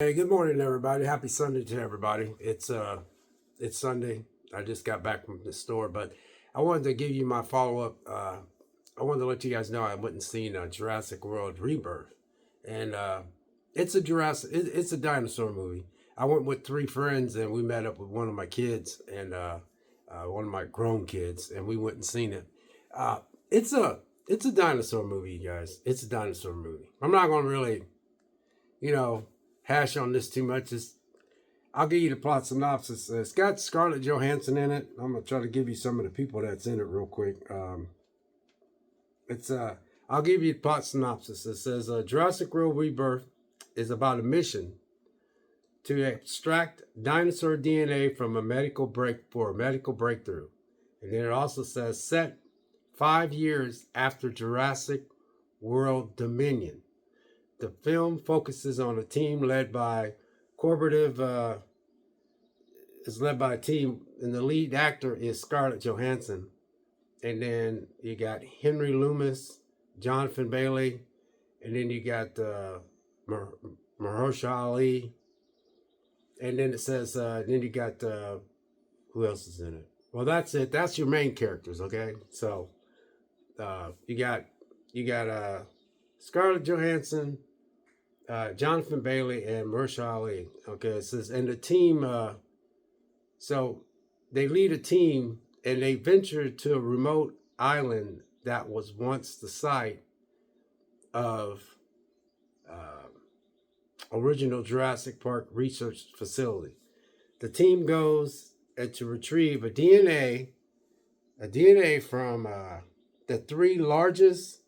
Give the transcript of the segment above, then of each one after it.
Hey, good morning, everybody. Happy Sunday to everybody. It's Sunday. I just got back from the store, but I wanted to give you my follow up. I wanted to let you guys know I went and seen Jurassic World Rebirth, and it's a it's a dinosaur movie. I went with three friends, and we met up with one of my kids and one of my grown kids, and we went and seen it. Uh, it's a it's a dinosaur movie, you guys. It's a dinosaur movie. I'm not going to really, you know, hash on this too much. I'll give you the plot synopsis. It's got Scarlett Johansson in it. I'm gonna try to give you some of the people that's in it real quick. It's I'll give you the plot synopsis. It says Jurassic World Rebirth is about a mission to extract dinosaur DNA from a medical breakthrough, and then it also says set 5 years after Jurassic World Dominion. The film focuses on a team led by cooperative is led by a team, and the lead actor is Scarlett Johansson. And then you got Henry Loomis, Jonathan Bailey, and then you got Mahershala Ali. And then it says, then you got who else is in it? Well, that's it. That's your main characters. Okay, so you got Scarlett Johansson, Jonathan Bailey, and Mahershala Ali. Okay, it says, and the team. So they lead a team, and they venture to a remote island that was once the site of original Jurassic Park research facility. The team goes to retrieve a DNA from the three largest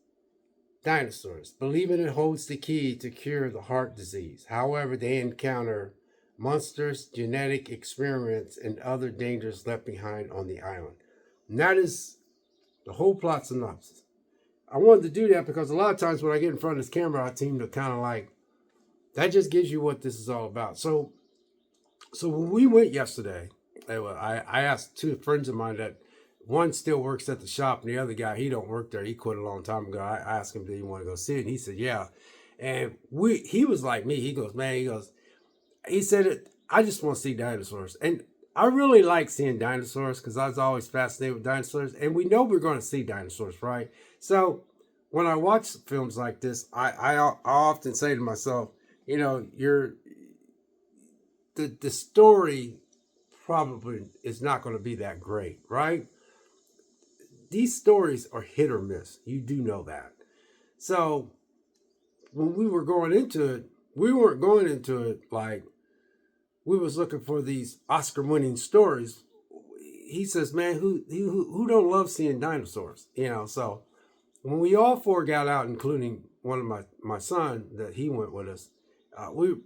dinosaurs, believing it holds the key to cure the heart disease. However, they encounter monsters, genetic experiments, and other dangers left behind on the island. And that is the whole plot synopsis. I wanted to do that because a lot of times when I get in front of this camera, I seem to kind of like, that just gives you what this is all about. So when we went yesterday, I asked two friends of mine that one still works at the shop, and the other guy, he don't work there. He quit a long time ago. I asked him, did he want to go see it? And he said, yeah. And he was like me. He goes, man, he said it. I just want to see dinosaurs. And I really like seeing dinosaurs because I was always fascinated with dinosaurs. And we know we're going to see dinosaurs, right? So when I watch films like this, I often say to myself, the story probably is not going to be that great, right? These stories are hit or miss. You do know that. So when we were going into it, we weren't going into it like we was looking for these Oscar-winning stories. He says, "Man, who don't love seeing dinosaurs?" So when we all four got out, including one of my son that he went with us, we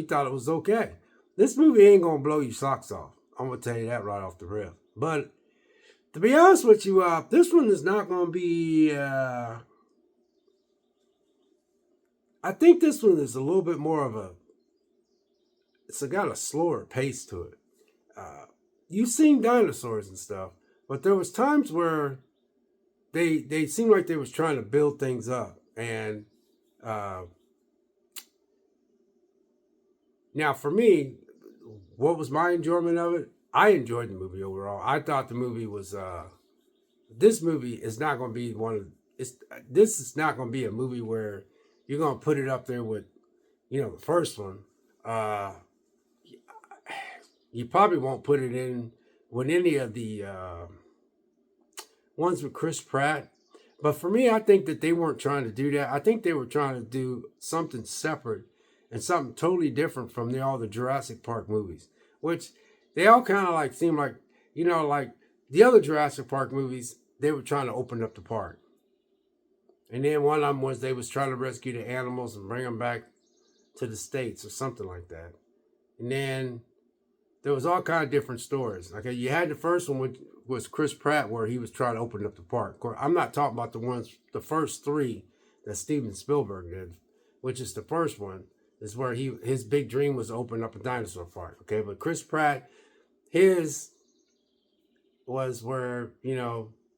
thought it was okay. This movie ain't gonna blow your socks off. I'm gonna tell you that right off the rip. But to be honest with you, this one is not gonna be. I think this one is a little bit more of a. It's got a slower pace to it. You've seen dinosaurs and stuff, but there was times where they seemed like they was trying to build things up. And now for me, what was my enjoyment of it? I enjoyed the movie overall. I thought the movie was. This movie is not going to be one of. This is not going to be a movie where you're going to put it up there with, the first one. You probably won't put it in with any of the ones with Chris Pratt. But for me, I think that they weren't trying to do that. I think they were trying to do something separate and something totally different from all the Jurassic Park movies, which they all kind of like seem like, like the other Jurassic Park movies, they were trying to open up the park. And then one of them was they was trying to rescue the animals and bring them back to the States or something like that. And then there was all kind of different stories. Okay, you had the first one, which was Chris Pratt, where he was trying to open up the park. I'm not talking about the first three that Steven Spielberg did, which is the first one, is where his big dream was to open up a dinosaur park. Okay, but Chris Pratt, his was where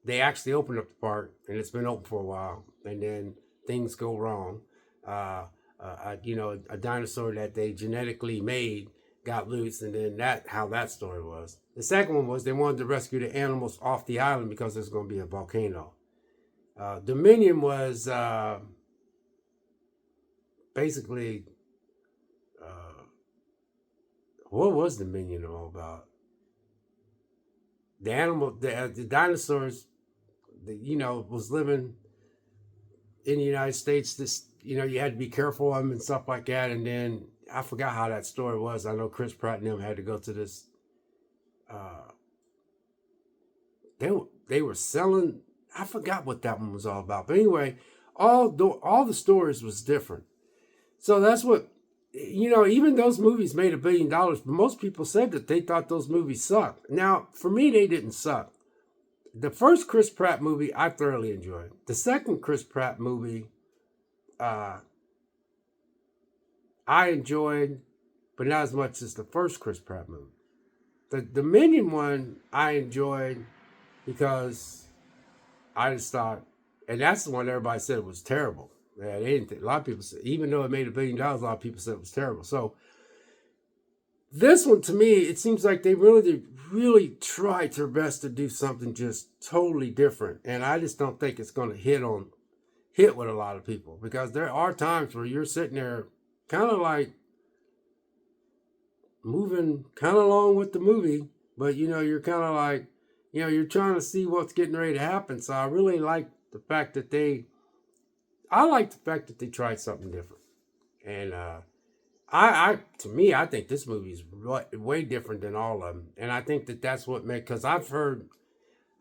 they actually opened up the park, and it's been open for a while, and then things go wrong. a dinosaur that they genetically made got loose, and then how that story was. The second one was they wanted to rescue the animals off the island because there's going to be a volcano. Dominion was basically what was Dominion all about? The dinosaurs, was living in the United States. This, you had to be careful of them and stuff like that. And then I forgot how that story was. I know Chris Pratt and them had to go to this. They were selling. I forgot what that one was all about. But anyway, all the stories was different. So that's what, even those movies made $1 billion, but most people said that they thought those movies sucked. Now, for me, they didn't suck. The first Chris Pratt movie, I thoroughly enjoyed. The second Chris Pratt movie, I enjoyed, but not as much as the first Chris Pratt movie. The Dominion one, I enjoyed because I just thought, and that's the one everybody said was terrible. Yeah, they didn't. A lot of people said, even though it made $1 billion, a lot of people said it was terrible. So this one, to me, it seems like they really tried their best to do something just totally different, and I just don't think it's going to hit with a lot of people, because there are times where you're sitting there, kind of like moving kind of along with the movie, but you're kind of like, you're trying to see what's getting ready to happen. So I really like the fact that they tried something different. And to me, I think this movie is way different than all of them. And I think that's what made, because I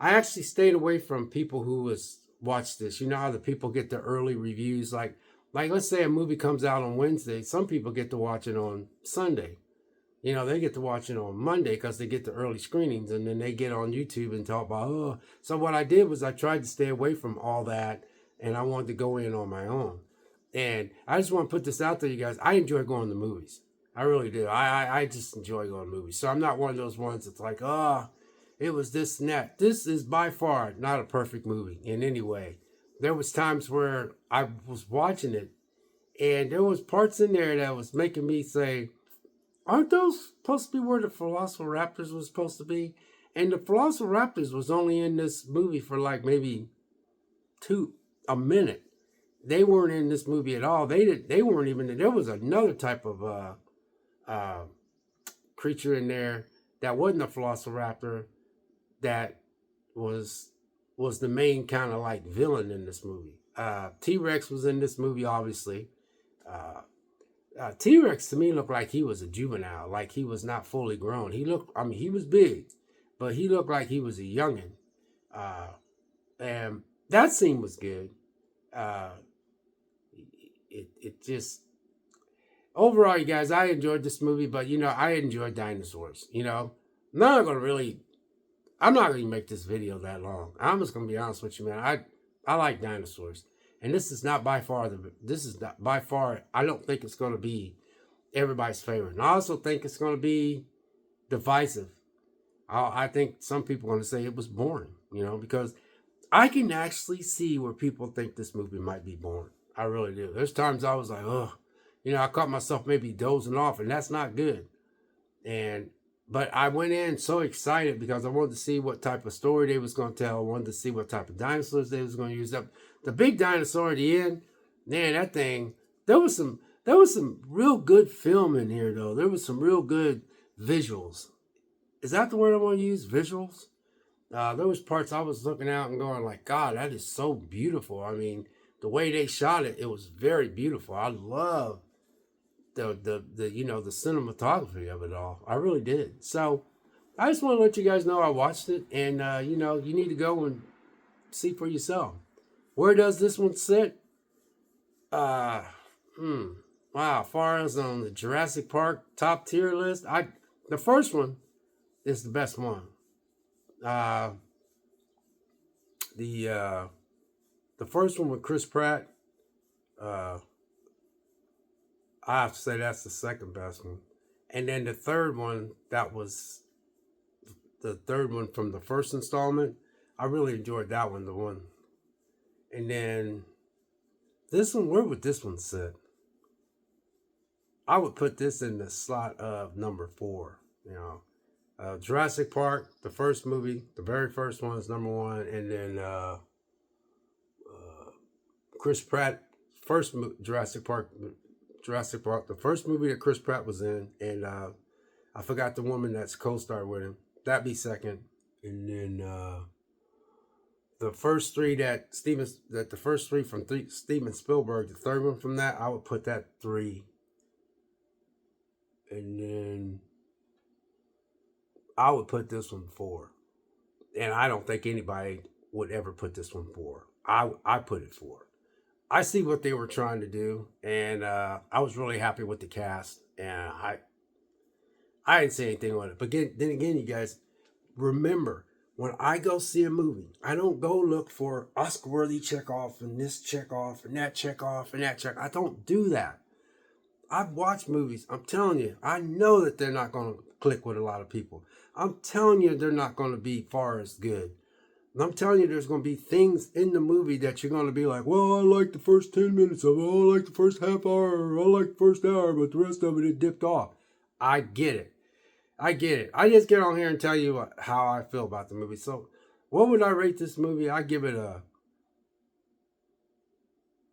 actually stayed away from people who watched this. You know how the people get the early reviews, like let's say a movie comes out on Wednesday, some people get to watch it on Sunday. They get to watch it on Monday because they get the early screenings, and then they get on YouTube and talk about, oh. So what I did was I tried to stay away from all that, and I wanted to go in on my own. And I just want to put this out there, you guys. I enjoy going to movies. I really do. I just enjoy going to movies. So I'm not one of those ones that's like, oh, it was this and that. This is by far not a perfect movie in any way. There was times where I was watching it, and there was parts in there that was making me say, aren't those supposed to be where the Velociraptors was supposed to be? And the Velociraptors was only in this movie for like maybe a minute. They weren't in this movie at all. They weren't even. There was another type of creature in there that wasn't a Velociraptor, that was the main kind of like villain in this movie. T-Rex was in this movie, obviously. T-Rex to me looked like he was a juvenile, like he was not fully grown. He was big, but he looked like he was a youngin. And that scene was good. It just, overall, you guys, I enjoyed this movie, but I enjoy dinosaurs. I'm not going to make this video that long. I'm just going to be honest with you, man. I like dinosaurs. And this is not by far, I don't think it's going to be everybody's favorite. And I also think it's going to be divisive. I think some people are going to say it was boring, because I can actually see where people think this movie might be boring. I really do. There's times I was like, oh, I caught myself maybe dozing off, and that's not good. But I went in so excited because I wanted to see what type of story they was going to tell. I wanted to see what type of dinosaurs they was going to use up. The big dinosaur at the end, man, that thing, there was some real good film in here, though. There was some real good visuals. Is that the word I want to use? Visuals? There was parts I was looking out and going like, God, that is so beautiful. I mean, the way they shot it, it was very beautiful. I love the cinematography of it all. I really did. So I just want to let you guys know I watched it, and you need to go and see for yourself. Where does this one sit? Wow, as far as on the Jurassic Park top tier list, the first one is the best one. The first one with Chris Pratt, I have to say that's the second best one. And then the third one, that was the third one from the first installment. I really enjoyed that one, the one. And then this one, where would this one sit? I would put this in the slot of number 4. You know, Jurassic Park, the first movie, the very first one is number 1, and then Chris Pratt, Jurassic Park, the first movie that Chris Pratt was in, and I forgot the woman that's co-starred with him. That'd be second, and then the first three the first three from Steven Spielberg, the third one from that, I would put that 3, and then I would put this one 4, and I don't think anybody would ever put this one 4. I put it 4. I see what they were trying to do, and I was really happy with the cast, and I didn't say anything on it. But then again, you guys, remember, when I go see a movie, I don't go look for Oscar-worthy check off and this check off and that check off and that check. I don't do that. I've watched movies. I'm telling you, I know that they're not going to click with a lot of people. I'm telling you, they're not going to be far as good. And I'm telling you, there's going to be things in the movie that you're going to be like, well, I like the first 10 minutes of it. I like the first half hour. I like the first hour, but the rest of it dipped off. I get it. I get it. I just get on here and tell you how I feel about the movie. So, what would I rate this movie? I give it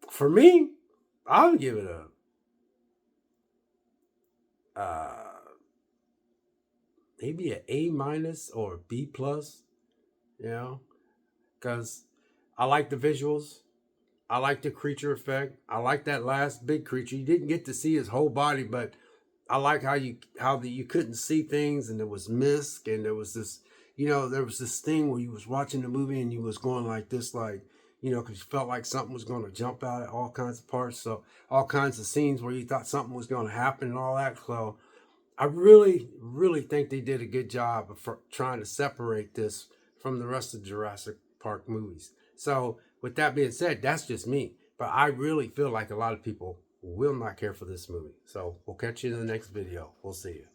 for me, I would give it maybe an A minus or a B plus, you know, because I like the visuals. I like the creature effect. I like that last big creature. You didn't get to see his whole body, but I like how you couldn't see things, and there was mist, and there was this, there was this thing where you was watching the movie and you was going like this, like, because you felt like something was going to jump out at all kinds of parts. So all kinds of scenes where you thought something was going to happen and all that. So I really, really think they did a good job of trying to separate this from the rest of the Jurassic Park movies. So with that being said, that's just me. But I really feel like a lot of people will not care for this movie. So we'll catch you in the next video. We'll see you.